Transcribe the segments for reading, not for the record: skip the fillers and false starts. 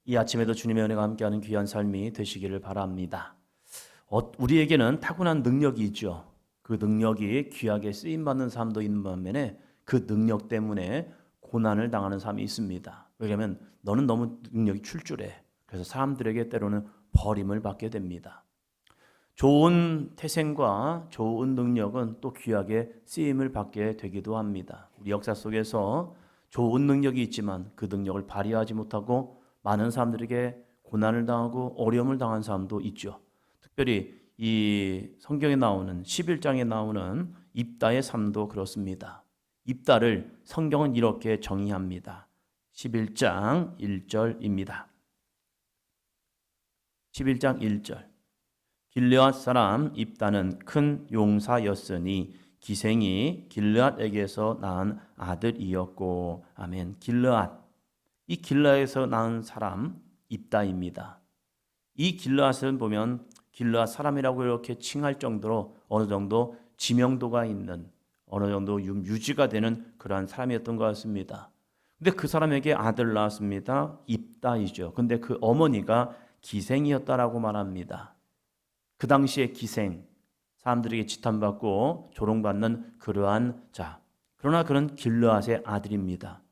이 아침에도 주님의 은혜가 함께하는 귀한 삶이 되시기를 바랍니다. 우리에게는 타고난 능력이 있죠. 그 능력이 귀하게 쓰임받는 사람도 있는 반면에 그 능력 때문에 고난을 당하는 사람이 있습니다. 왜냐하면 너는 너무 능력이 출중해. 그래서 사람들에게 때로는 버림을 받게 됩니다. 좋은 태생과 좋은 능력은 또 귀하게 쓰임을 받게 되기도 합니다. 우리 역사 속에서 좋은 능력이 있지만 그 능력을 발휘하지 못하고 많은 사람들에게 고난을 당하고 어려움을 당한 사람도 있죠. 특별히 이 성경에 나오는 11장에 나오는 입다의 삶도 그렇습니다. 입다를 성경은 이렇게 정의합니다. 11장 1절입니다. 11장 1절. 길르앗 사람 입다는 큰 용사였으니 기생이 길르앗에게서 낳은 아들이었고. 아멘. 길르앗. 이 길르앗에서 낳은 사람 입다입니다. 이 길르앗을 보면 길르앗 사람이라고 이렇게 칭할 정도로 어느 정도 지명도가 있는, 어느 정도 유지가 되는 그러한 사람이었던 것 같습니다. 근데 그 사람에게 아들 낳았습니다. 입다이죠. 근데 그 어머니가 기생이었다라고 말합니다. 그 당시에 기생, 사람들에게 지탄받고 조롱받는 그러한 자. 그러나 그는 길르앗의 아들입니다.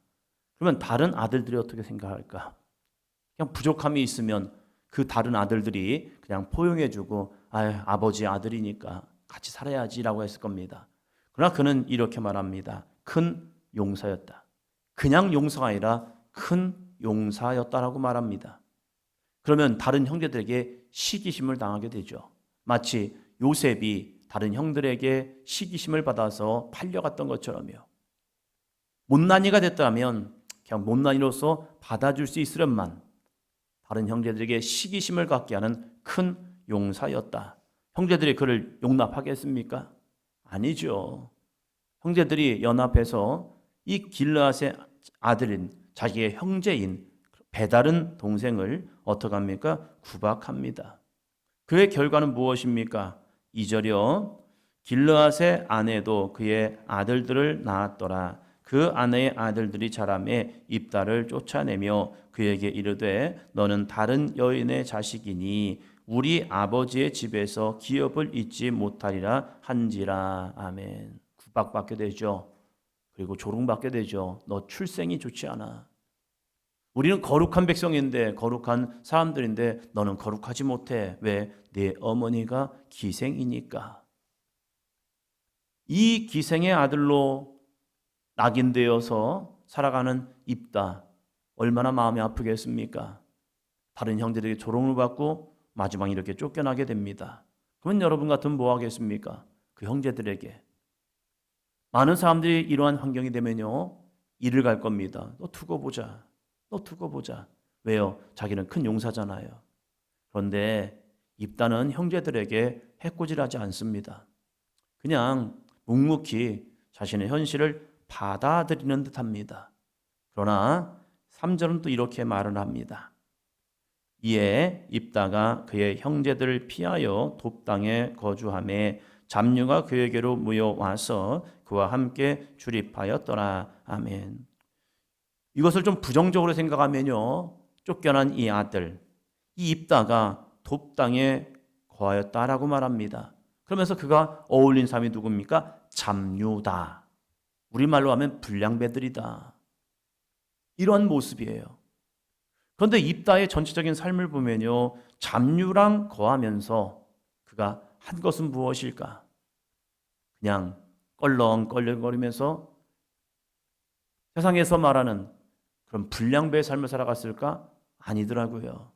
그러면 다른 아들들이 어떻게 생각할까? 그냥 부족함이 있으면 그 다른 아들들이 그냥 포용해주고 아버지 아들이니까 같이 살아야지라고 했을 겁니다. 그러나 그는 이렇게 말합니다. 큰 용사였다. 그냥 용사가 아니라 큰 용사였다라고 말합니다. 그러면 다른 형제들에게 시기심을 당하게 되죠. 마치 요셉이 다른 형들에게 시기심을 받아서 팔려갔던 것처럼요. 못난이가 됐다면 그냥 못난이로서 받아줄 수 있으련만 다른 형제들에게 시기심을 갖게 하는 큰 용사였다. 형제들이 그를 용납하겠습니까? 아니죠. 형제들이 연합해서 이 길르앗의 아들인 자기의 형제인 배다른 동생을 어떻게 합니까? 구박합니다. 그의 결과는 무엇입니까? 2절이요. 길르앗의 아내도 그의 아들들을 낳았더라. 그 아내의 아들들이 자라매 입다를 쫓아내며 그에게 이르되 너는 다른 여인의 자식이니 우리 아버지의 집에서 기업을 잊지 못하리라 한지라. 아멘. 구박받게 되죠. 그리고 조롱받게 되죠. 너 출생이 좋지 않아. 우리는 거룩한 백성인데, 거룩한 사람들인데 너는 거룩하지 못해. 왜? 네 어머니가 기생이니까. 이 기생의 아들로 낙인되어서 살아가는 입다. 얼마나 마음이 아프겠습니까? 다른 형제들에게 조롱을 받고 마지막에 이렇게 쫓겨나게 됩니다. 그러면 여러분 같으면 뭐 하겠습니까? 그 형제들에게. 많은 사람들이 이러한 환경이 되면요, 일을 갈 겁니다. 너 두고 보자. 너 두고 보자. 왜요? 자기는 큰 용사잖아요. 그런데 입다는 형제들에게 해코지하지 않습니다. 그냥 묵묵히 자신의 현실을 받아들이는 듯합니다. 그러나 3절은 또 이렇게 말을 합니다. 이에 입다가 그의 형제들을 피하여 돕당에 거주하매 잡류가 그에게로 모여와서 그와 함께 출입하였더라. 아멘. 이것을 좀 부정적으로 생각하면요, 쫓겨난 이 아들, 이 입다가 돕당에 거하였다라고 말합니다. 그러면서 그가 어울린 사람이 누굽니까? 잡류다. 우리말로 하면 불량배들이다. 이러한 모습이에요. 그런데 입다의 전체적인 삶을 보면요, 잡류랑 거하면서 그가 한 것은 무엇일까? 그냥 껄렁껄렁거리면서 세상에서 말하는 그런 불량배의 삶을 살아갔을까? 아니더라고요.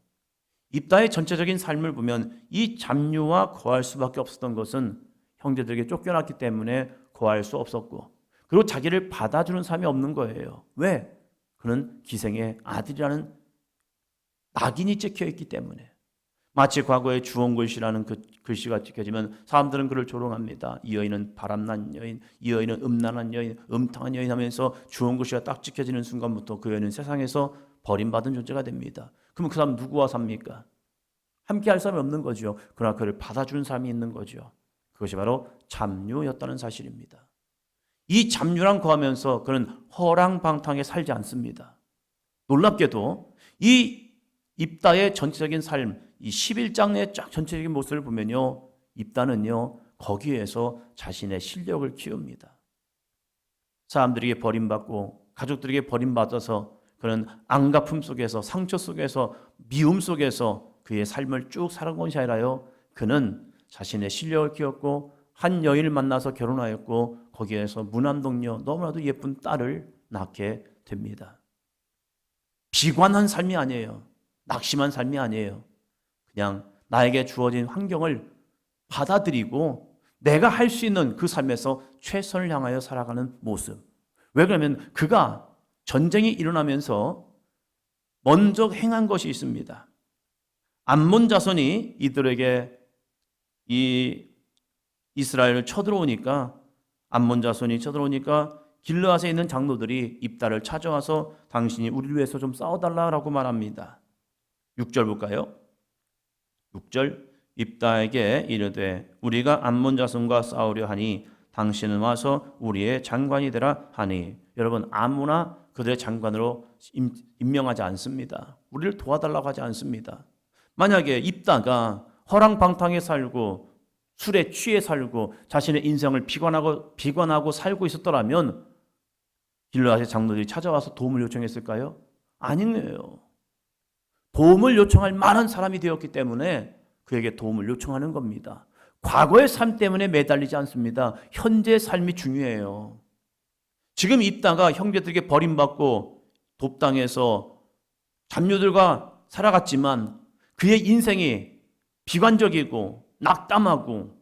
입다의 전체적인 삶을 보면 이 잡류와 거할 수밖에 없었던 것은 형제들에게 쫓겨났기 때문에 거할 수 없었고, 그리고 자기를 받아주는 사람이 없는 거예요. 왜? 그는 기생의 아들이라는 낙인이 찍혀있기 때문에. 마치 과거에 주홍글씨라는 그 글씨가 찍혀지면 사람들은 그를 조롱합니다. 이 여인은 바람난 여인, 이 여인은 음란한 여인, 음탕한 여인 하면서 주홍글씨가 딱 찍혀지는 순간부터 그 여인은 세상에서 버림받은 존재가 됩니다. 그러면 그 사람 누구와 삽니까? 함께 할 사람이 없는 거죠. 그러나 그를 받아주는 사람이 있는 거죠. 그것이 바로 잡류였다는 사실입니다. 이 잡류랑 거하면서 그는 허랑방탕에 살지 않습니다. 놀랍게도 이 입다의 전체적인 삶, 이 11장의 쫙 전체적인 모습을 보면요, 입다는요 거기에서 자신의 실력을 키웁니다. 사람들에게 버림받고 가족들에게 버림받아서 그런 안갚음 속에서, 상처 속에서, 미움 속에서 그의 삶을 쭉 살아온 것이 아니라요, 그는 자신의 실력을 키웠고 한 여인을 만나서 결혼하였고 거기에서 무남동녀 너무나도 예쁜 딸을 낳게 됩니다. 비관한 삶이 아니에요. 낙심한 삶이 아니에요. 그냥 나에게 주어진 환경을 받아들이고 내가 할 수 있는 그 삶에서 최선을 향하여 살아가는 모습. 왜 그러면 그가 전쟁이 일어나면서 먼저 행한 것이 있습니다. 암몬 자손이 이들에게 이 이스라엘을 쳐들어오니까, 암몬 자손이 쳐들어오니까 길르앗에 있는 장로들이 입다를 찾아와서 당신이 우리를 위해서 좀 싸워달라고 말합니다. 6절 볼까요? 6절, 입다에게 이르되 우리가 암몬 자손과 싸우려 하니 당신은 와서 우리의 장관이 되라 하니. 여러분, 아무나 그들의 장관으로 임명하지 않습니다. 우리를 도와달라고 하지 않습니다. 만약에 입다가 허랑방탕에 살고 술에 취해 살고 자신의 인생을 비관하고 살고 있었더라면 길르앗의 장로들이 찾아와서 도움을 요청했을까요? 아니에요. 도움을 요청할 만한 사람이 되었기 때문에 그에게 도움을 요청하는 겁니다. 과거의 삶 때문에 매달리지 않습니다. 현재의 삶이 중요해요. 지금 입다가 형제들에게 버림받고 돕당해서 잡류들과 살아갔지만 그의 인생이 비관적이고 낙담하고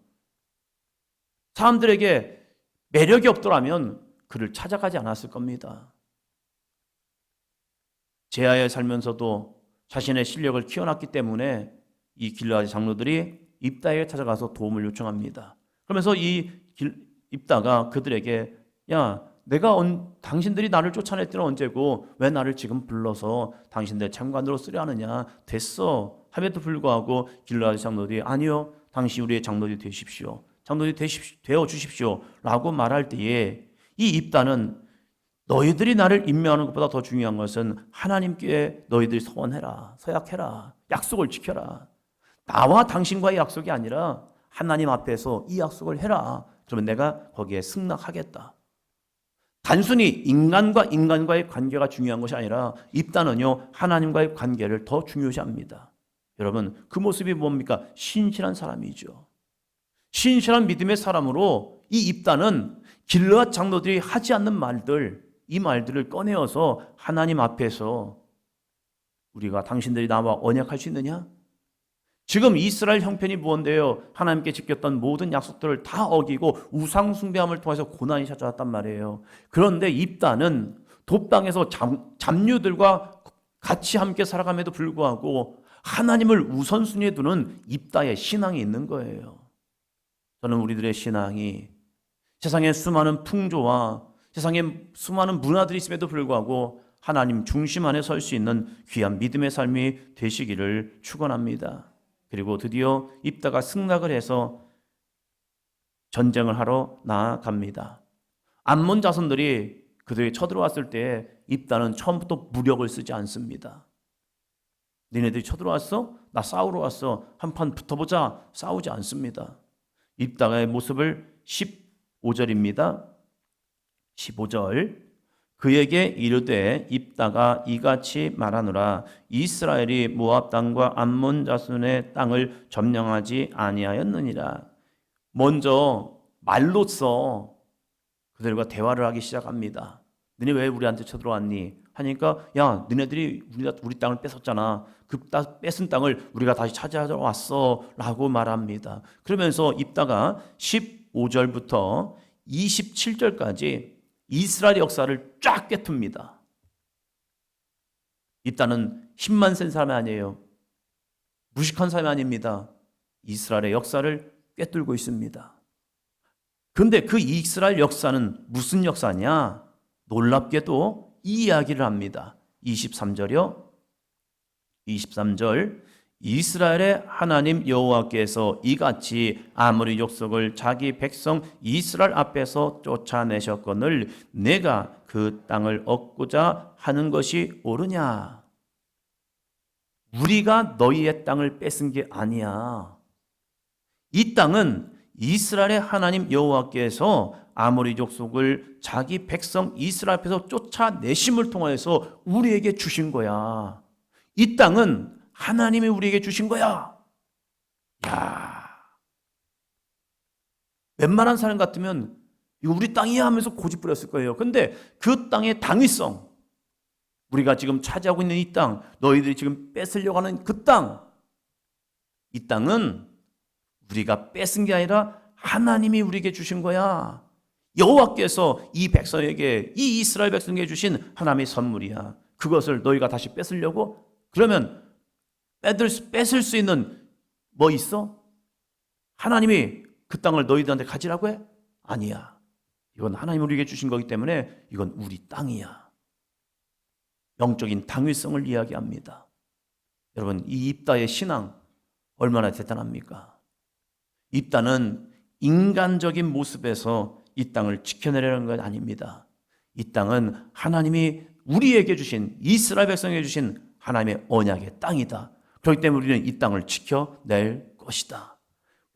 사람들에게 매력이 없더라면 그를 찾아가지 않았을 겁니다. 제하에 살면서도 자신의 실력을 키워놨기 때문에 이 길르앗의 장로들이 입다에게 찾아가서 도움을 요청합니다. 그러면서 입다가 그들에게 당신들이 나를 쫓아낼 때는 언제고 왜 나를 지금 불러서 당신들 장관으로 쓰려 하느냐, 됐어 함에도 불구하고 길르앗의 장로들이 아니요, 당신 우리의 장로들이 되십시오, 장로들이 되어 주십시오 라고 말할 때에 이 입다는 너희들이 나를 임명하는 것보다 더 중요한 것은 하나님께 너희들이 서원해라, 서약해라, 약속을 지켜라. 나와 당신과의 약속이 아니라 하나님 앞에서 이 약속을 해라. 그러면 내가 거기에 승낙하겠다. 단순히 인간과의 관계가 중요한 것이 아니라 입다는요, 하나님과의 관계를 더 중요시합니다. 여러분, 그 모습이 뭡니까? 신실한 사람이죠. 신실한 믿음의 사람으로 이 입다는 길르앗 장로들이 하지 않는 말들, 이 말들을 꺼내어서 하나님 앞에서 우리가 당신들이 나와 언약할 수 있느냐? 지금 이스라엘 형편이 무언데요? 하나님께 지켰던 모든 약속들을 다 어기고 우상 숭배함을 통해서 고난이 찾아왔단 말이에요. 그런데 입다는 돕당에서 잡류들과 같이 함께 살아감에도 불구하고 하나님을 우선순위에 두는 입다의 신앙이 있는 거예요. 저는 우리들의 신앙이 세상에 수많은 풍조와 세상에 수많은 문화들이 있음에도 불구하고 하나님 중심 안에 설 수 있는 귀한 믿음의 삶이 되시기를 축원합니다. 그리고 드디어 입다가 승낙을 해서 전쟁을 하러 나아갑니다. 암몬 자손들이 그들이 쳐들어왔을 때 입다는 처음부터 무력을 쓰지 않습니다. 니네들이 쳐들어왔어? 나 싸우러 왔어. 한판 붙어보자. 싸우지 않습니다. 입다의 모습을 15절입니다. 15절, 그에게 이르되 입다가 이같이 말하노라. 이스라엘이 모압 땅과 암몬 자손의 땅을 점령하지 아니하였느니라. 먼저 말로써 그들과 대화를 하기 시작합니다. 너네 왜 우리한테 쳐들어왔니? 하니까 야, 너네들이 우리 땅을 뺏었잖아. 그 뺏은 땅을 우리가 다시 차지하러 왔어 라고 말합니다. 그러면서 입다가 15절부터 27절까지 이스라엘 역사를 쫙 꿰툽니다. 입다는 힘만 센 사람이 아니에요. 무식한 사람이 아닙니다. 이스라엘의 역사를 꿰뚫고 있습니다. 그런데 그 이스라엘 역사는 무슨 역사냐? 놀랍게도 이 이야기를 합니다. 23절이요. 23절, 이스라엘의 하나님 여호와께서 이같이 아모리 족속을 자기 백성 이스라엘 앞에서 쫓아내셨거늘 내가 그 땅을 얻고자 하는 것이 옳으냐? 우리가 너희의 땅을 뺏은 게 아니야. 이 땅은 이스라엘의 하나님 여호와께서 아모리 족속을 자기 백성 이스라엘 앞에서 쫓아내심을 통하여서 우리에게 주신 거야. 이 땅은 하나님이 우리에게 주신 거야. 야, 웬만한 사람 같으면 이거 우리 땅이야 하면서 고집 부렸을 거예요. 근데 그 땅의 당위성, 우리가 지금 차지하고 있는 이 땅, 너희들이 지금 뺏으려고 하는 그 땅, 이 땅은 우리가 뺏은 게 아니라 하나님이 우리에게 주신 거야. 여호와께서 이 백성에게, 이 이스라엘 백성에게 주신 하나님의 선물이야. 그것을 너희가 다시 뺏으려고? 그러면 뺏을 수 있는 뭐 있어? 하나님이 그 땅을 너희들한테 가지라고 해? 아니야. 이건 하나님이 우리에게 주신 거기 때문에 이건 우리 땅이야. 영적인 당위성을 이야기합니다. 여러분, 이 입다의 신앙 얼마나 대단합니까? 입다는 인간적인 모습에서 이 땅을 지켜내려는 것 아닙니다. 이 땅은 하나님이 우리에게 주신, 이스라엘 백성에게 주신 하나님의 언약의 땅이다. 그렇기 때문에 우리는 이 땅을 지켜낼 것이다.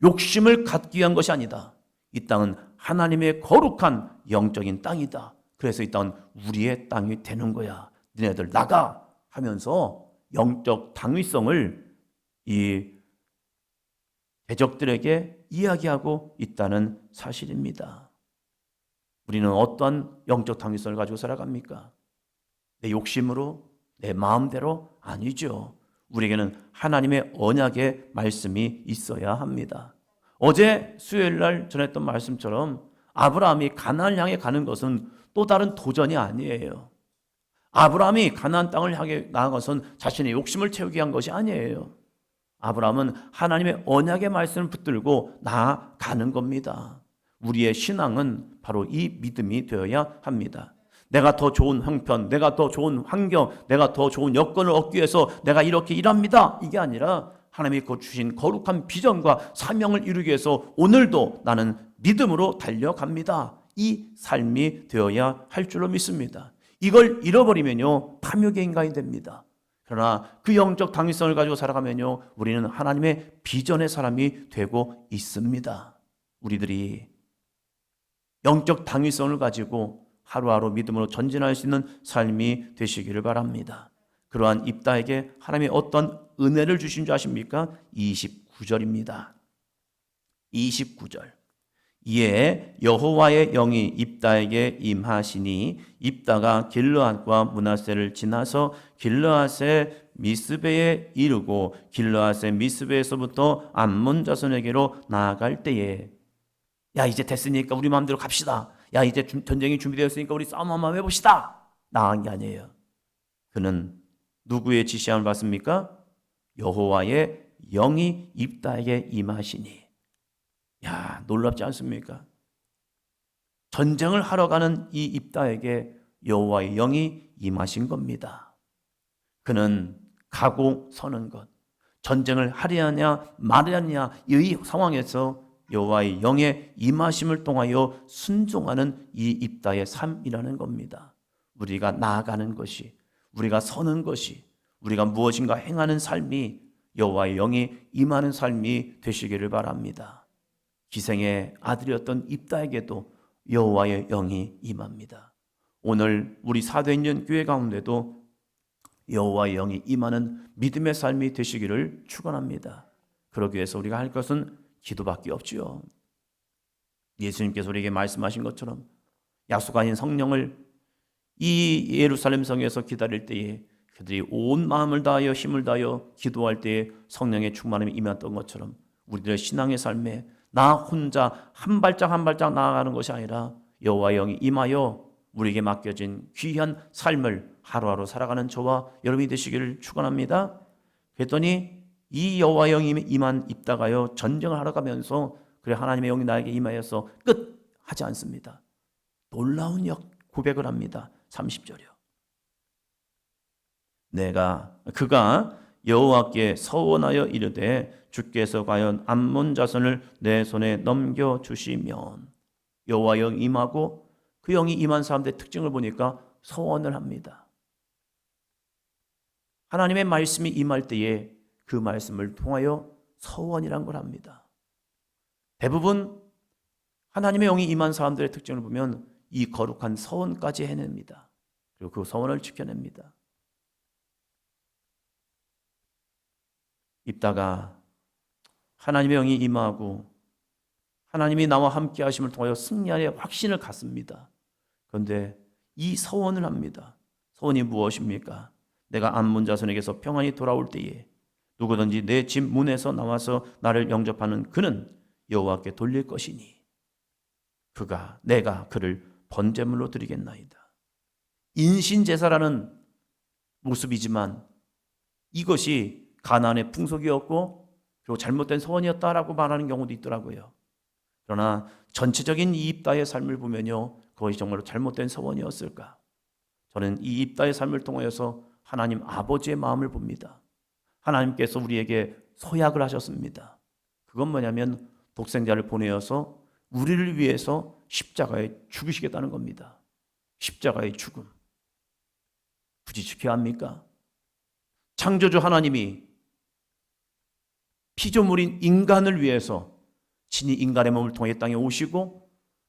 욕심을 갖기 위한 것이 아니다. 이 땅은 하나님의 거룩한 영적인 땅이다. 그래서 이 땅은 우리의 땅이 되는 거야. 너네들 나가 하면서 영적 당위성을 이 대적들에게 이야기하고 있다는 사실입니다. 우리는 어떤 영적 당위성을 가지고 살아갑니까? 내 욕심으로, 내 마음대로? 아니죠. 우리에게는 하나님의 언약의 말씀이 있어야 합니다. 어제 수요일 날 전했던 말씀처럼 아브라함이 가나안을 향해 가는 것은 또 다른 도전이 아니에요. 아브라함이 가나안 땅을 향해 나간 것은 자신의 욕심을 채우기 위한 것이 아니에요. 아브라함은 하나님의 언약의 말씀을 붙들고 나아가는 겁니다. 우리의 신앙은 바로 이 믿음이 되어야 합니다. 내가 더 좋은 형편, 내가 더 좋은 환경, 내가 더 좋은 여건을 얻기 위해서 내가 이렇게 일합니다. 이게 아니라 하나님이 주신 거룩한 비전과 사명을 이루기 위해서 오늘도 나는 믿음으로 달려갑니다. 이 삶이 되어야 할 줄로 믿습니다. 이걸 잃어버리면요, 탐욕의 인간이 됩니다. 그러나 그 영적 당위성을 가지고 살아가면요, 우리는 하나님의 비전의 사람이 되고 있습니다. 우리들이 영적 당위성을 가지고 하루하루 믿음으로 전진할 수 있는 삶이 되시기를 바랍니다. 그러한 입다에게 하나님이 어떤 은혜를 주신 줄 아십니까? 29절입니다. 29절. 이에 여호와의 영이 입다에게 임하시니 입다가 길르앗과 므낫세를 지나서 길르앗의 미스베에 이르고 길르앗의 미스베에서부터 암몬 자손에게로 나아갈 때에, 야 이제 됐으니까 우리 마음대로 갑시다. 야 이제 전쟁이 준비되었으니까 우리 싸움 한번 해봅시다. 나간 게 아니에요. 그는 누구의 지시함을 받습니까? 여호와의 영이 입다에게 임하시니. 야, 놀랍지 않습니까? 전쟁을 하러 가는 이 입다에게 여호와의 영이 임하신 겁니다. 그는 가고 서는 것, 전쟁을 하려냐 말하냐 이 상황에서 여호와의 영의 임하심을 통하여 순종하는 이 입다의 삶이라는 겁니다. 우리가 나아가는 것이, 우리가 서는 것이, 우리가 무엇인가 행하는 삶이 여호와의 영이 임하는 삶이 되시기를 바랍니다. 기생의 아들이었던 입다에게도 여호와의 영이 임합니다. 오늘 우리 사도행전 교회 가운데도 여호와의 영이 임하는 믿음의 삶이 되시기를 축원합니다. 그러기 위해서 우리가 할 것은 기도밖에 없지요. 예수님께서 우리에게 말씀하신 것처럼 약속하신 성령을 이 예루살렘 성에서 기다릴 때에 그들이 온 마음을 다하여 힘을 다하여 기도할 때에 성령의 충만함이 임했던 것처럼 우리들의 신앙의 삶에 나 혼자 한 발짝 한 발짝 나아가는 것이 아니라 여호와의 영이 임하여 우리에게 맡겨진 귀한 삶을 하루하루 살아가는 저와 여러분이 되시기를 축원합니다. 그랬더니 이 여호와의 영이 임한 입다가요 전쟁을 하러 가면서 그래 하나님의 영이 나에게 임하여서 끝 하지 않습니다. 놀라운 고백을 합니다. 30절이요. 그가 여호와께 서원하여 이르되 주께서 과연 암몬 자손을 내 손에 넘겨 주시면, 여호와의 영이 임하고 그 영이 임한 사람들의 특징을 보니까 서원을 합니다. 하나님의 말씀이 임할 때에 그 말씀을 통하여 서원이란 걸 합니다. 대부분 하나님의 영이 임한 사람들의 특징을 보면 이 거룩한 서원까지 해냅니다. 그리고 그 서원을 지켜냅니다. 입다가 하나님의 영이 임하고 하나님이 나와 함께 하심을 통하여 승리의 확신을 갖습니다. 그런데 이 서원을 합니다. 서원이 무엇입니까? 내가 암몬 자손에게서 평안히 돌아올 때에 누구든지 내 집 문에서 나와서 나를 영접하는 그는 여호와께 돌릴 것이니 내가 그를 번제물로 드리겠나이다. 인신제사라는 모습이지만 이것이 가나안의 풍속이었고 그리고 잘못된 서원이었다라고 말하는 경우도 있더라고요. 그러나 전체적인 이 입다의 삶을 보면요, 그것이 정말로 잘못된 서원이었을까? 저는 이 입다의 삶을 통하여서 하나님 아버지의 마음을 봅니다. 하나님께서 우리에게 서약을 하셨습니다. 그건 뭐냐면 독생자를 보내어서 우리를 위해서 십자가에 죽으시겠다는 겁니다. 십자가의 죽음. 굳이 지켜야 합니까? 창조주 하나님이 피조물인 인간을 위해서 친히 인간의 몸을 통해 땅에 오시고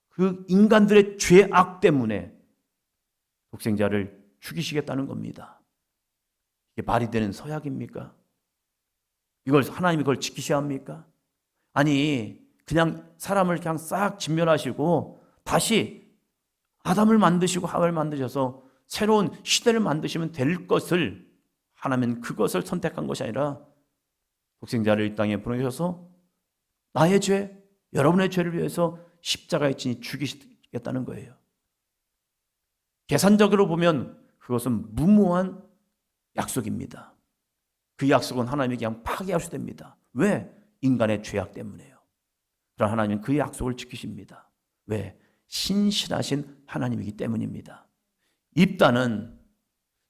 그 인간들의 죄악 때문에 독생자를 죽이시겠다는 겁니다. 이게 말이 되는 서약입니까? 이걸 하나님이 그걸 지키셔야 합니까? 아니 그냥 사람을 그냥 싹 진멸하시고 다시 아담을 만드시고 하와를 만드셔서 새로운 시대를 만드시면 될 것을 하나님은 그것을 선택한 것이 아니라 독생자를 이 땅에 보내셔서 나의 죄, 여러분의 죄를 위해서 십자가에 친히 죽이시겠다는 거예요. 계산적으로 보면 그것은 무모한 약속입니다. 그 약속은 하나님이 그냥 파기하셔야 왜? 인간의 죄악 때문에요. 그러나 하나님은 그 약속을 지키십니다. 왜? 신실하신 하나님이기 때문입니다. 입다는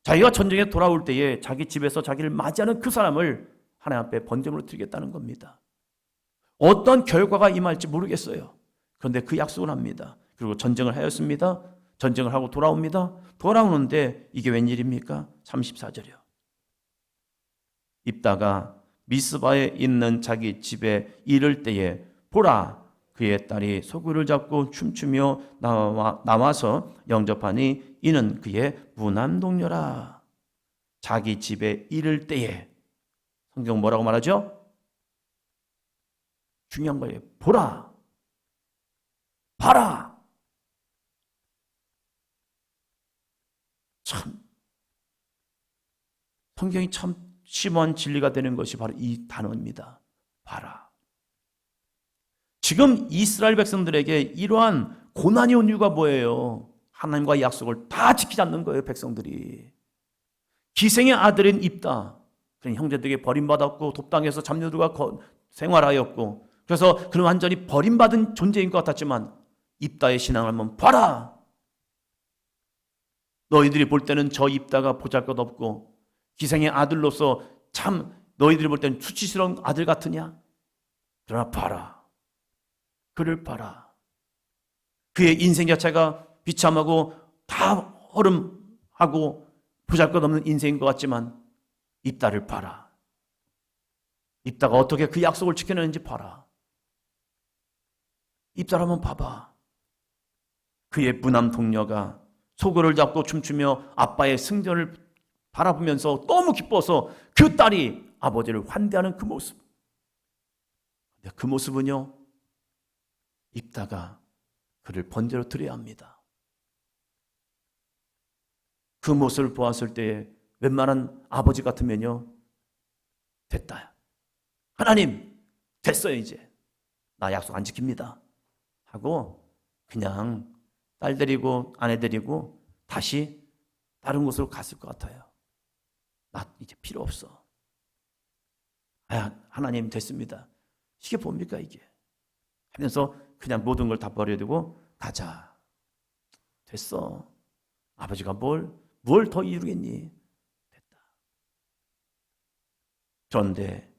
자기가 전쟁에 돌아올 때에 자기 집에서 자기를 맞이하는 그 사람을 하나님 앞에 번제물로 드리겠다는 겁니다. 어떤 결과가 임할지 모르겠어요. 그런데 그 약속을 합니다. 그리고 전쟁을 하였습니다. 전쟁을 하고 돌아옵니다. 돌아오는데 이게 웬일입니까? 34절이요. 입다가 미스바에 있는 자기 집에 이를 때에 보라, 그의 딸이 소굴을 잡고 춤추며 나와서 영접하니 이는 그의 무남동녀라. 자기 집에 이를 때에, 성경 뭐라고 말하죠? 중요한 거예요. 보라, 봐라. 참 성경이 참 심오한 진리가 되는 것이 바로 이 단어입니다. 봐라. 지금 이스라엘 백성들에게 이러한 고난이 온 이유가 뭐예요? 하나님과의 약속을 다 지키지 않는 거예요, 백성들이. 기생의 아들인 입다. 그런 형제들에게 버림받았고 돕당해서 잡녀들과 생활하였고 그래서 그는 완전히 버림받은 존재인 것 같았지만 입다의 신앙을 한번 봐라. 너희들이 볼 때는 저 입다가 보잘것없고 기생의 아들로서 참 너희들이 볼 때는 수치스러운 아들 같으냐? 그러나 봐라. 그를 봐라. 그의 인생 자체가 비참하고 다 허름하고 보잘것없는 인생인 것 같지만 입다를 봐라. 입다가 어떻게 그 약속을 지켜내는지 봐라. 입다를 한번 봐봐. 그의 무남 동료가 소굴을 잡고 춤추며 아빠의 승전을 바라보면서 너무 기뻐서 그 딸이 아버지를 환대하는 그 모습. 그 모습은요, 입다가 그를 번제로 드려야 합니다. 그 모습을 보았을 때 웬만한 아버지 같으면요, 됐다. 하나님, 됐어요 이제. 나 약속 안 지킵니다. 하고 그냥 딸 데리고 아내 데리고 다시 다른 곳으로 갔을 것 같아요. 나 이제 필요 없어. 하나님 됐습니다. 이게 뭡니까 이게? 하면서 그냥 모든 걸 다 버려두고 가자. 됐어. 아버지가 뭘 더 이루겠니? 됐다. 그런데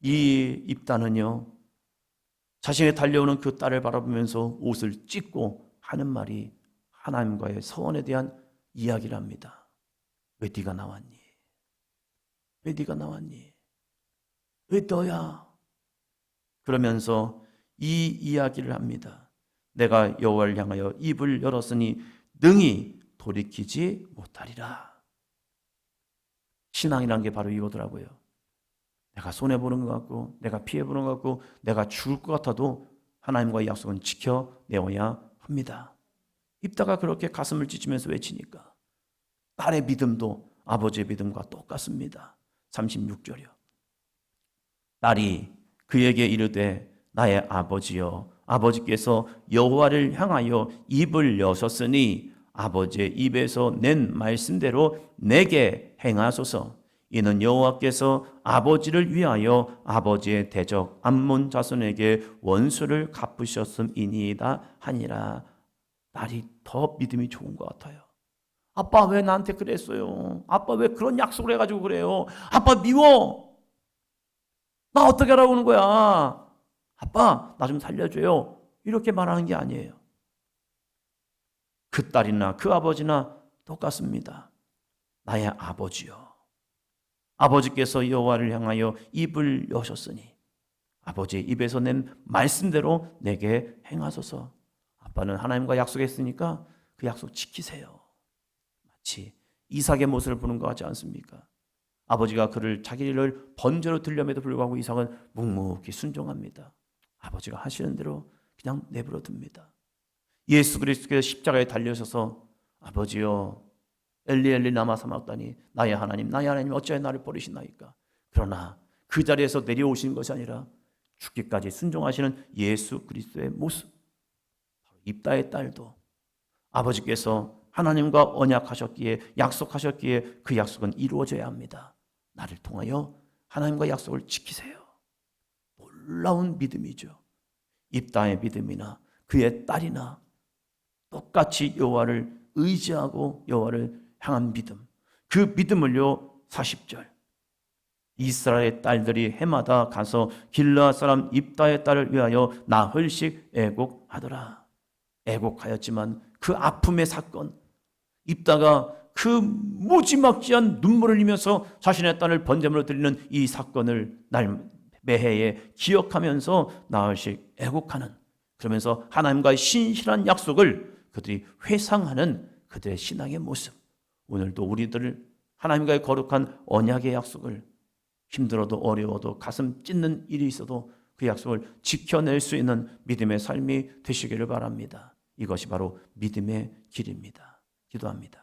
이 입다는요, 자신의 달려오는 그 딸을 바라보면서 옷을 찢고 하는 말이 하나님과의 서원에 대한 이야기를 합니다. 왜 네가 나왔니? 왜 네가 나왔니? 왜 너야? 그러면서 이 이야기를 합니다. 내가 여호와를 향하여 입을 열었으니 능히 돌이키지 못하리라. 신앙이란 게 바로 이거더라고요. 내가 손해보는 것 같고 내가 피해보는 것 같고 내가 죽을 것 같아도 하나님과의 약속은 지켜내어야 합니다. 입다가 그렇게 가슴을 찢으면서 외치니까 딸의 믿음도 아버지의 믿음과 똑같습니다. 36절이요. 딸이 그에게 이르되 나의 아버지여, 아버지께서 여호와를 향하여 입을 여셨으니 아버지의 입에서 낸 말씀대로 내게 행하소서. 이는 여호와께서 아버지를 위하여 아버지의 대적 암몬 자손에게 원수를 갚으셨음이니이다 하니라. 딸이 더 믿음이 좋은 것 같아요. 아빠 왜 나한테 그랬어요? 아빠 왜 그런 약속을 해가지고 그래요? 아빠 미워. 나 어떻게 하라고 하는 거야? 아빠 나 좀 살려줘요. 이렇게 말하는 게 아니에요. 그 딸이나 그 아버지나 똑같습니다. 나의 아버지요, 아버지께서 여호와를 향하여 입을 여셨으니 아버지의 입에서 낸 말씀대로 내게 행하소서. 아빠는 하나님과 약속했으니까 그 약속 지키세요. 마치 이삭의 모습을 보는 것 같지 않습니까? 아버지가 그를 자기를 번제로 드려럼에도 불구하고 이삭은 묵묵히 순종합니다. 아버지가 하시는 대로 그냥 내버려 둡니다. 예수 그리스도께서 십자가에 달려셔서 아버지여 엘리 엘리 라마 사박다니 나의 하나님 어찌하여 나를 버리시나이까. 그러나 그 자리에서 내려오시는 것이 아니라 죽기까지 순종하시는 예수 그리스도의 모습. 입다의 딸도 아버지께서 하나님과 언약하셨기에 약속하셨기에 그 약속은 이루어져야 합니다. 나를 통하여 하나님과 약속을 지키세요. 놀라운 믿음이죠. 입다의 믿음이나 그의 딸이나 똑같이 여호와를 의지하고 여호와를 향한 믿음. 그 믿음을요 40절 이스라엘 딸들이 해마다 가서 길르앗 사람 입다의 딸을 위하여 나흘씩 애곡하더라. 애곡하였지만 그 아픔의 사건, 입다가 그 무지막지한 눈물을 흘리면서 자신의 딸을 번제물로 드리는 이 사건을 매해에 기억하면서 나흘씩 애곡하는, 그러면서 하나님과의 신실한 약속을 그들이 회상하는 그들의 신앙의 모습. 오늘도 우리들 하나님과의 거룩한 언약의 약속을 힘들어도 어려워도 가슴 찢는 일이 있어도 그 약속을 지켜낼 수 있는 믿음의 삶이 되시기를 바랍니다. 이것이 바로 믿음의 길입니다. 기도합니다.